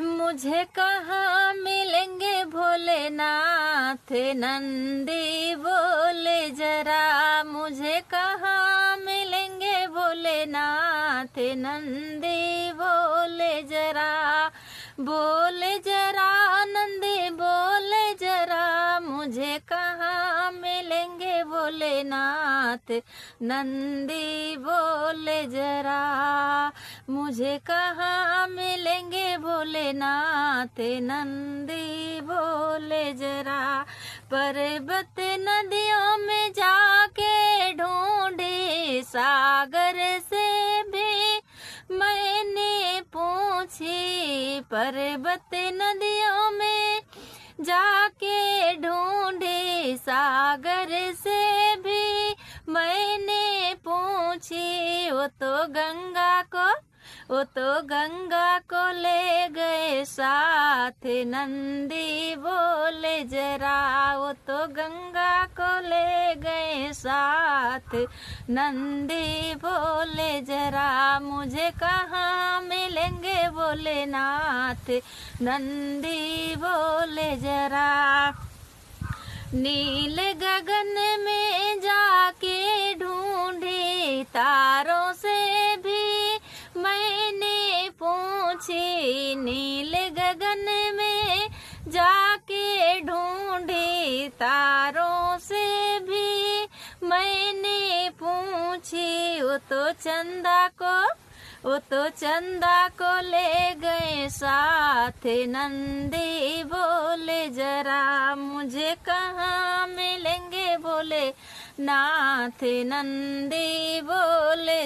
मुझे कहाँ मिलेंगे भोलेनाथ, नंदी बोले जरा। मुझे कहाँ मिलेंगे भोलेनाथ, नंदी बोले जरा। बोले जरा नंदी बोले जरा, मुझे कहाँ मिलेंगे भोलेनाथ, नंदी बोले जरा। मुझे कहाँ मिलेंगे भोलेनाथ, नंदी बोले जरा। पर्वत नदियों में जाके ढूंढे, सागर से भी मैंने पूछी। पर्वत नदियों में जाके ढूंढे, सागर से भी मैंने पूछी। वो तो गंगा को ले गए साथ, नंदी बोले जरा। वो तो गंगा को ले गए साथ, नंदी बोले जरा। मुझे कहाँ मिलेंगे भोलेनाथ, नंदी बोले जरा। नील गगन में जाके ढूंढे, तारों से भी मैंने पूछी। नील गगन में जाके ढूंढे, तारों से भी मैंने पूछी। वो तो चंदा को ले गए साथ, नंदी बोले जरा। मुझे कहाँ मिलेंगे भोलेनाथ, नंदी बोले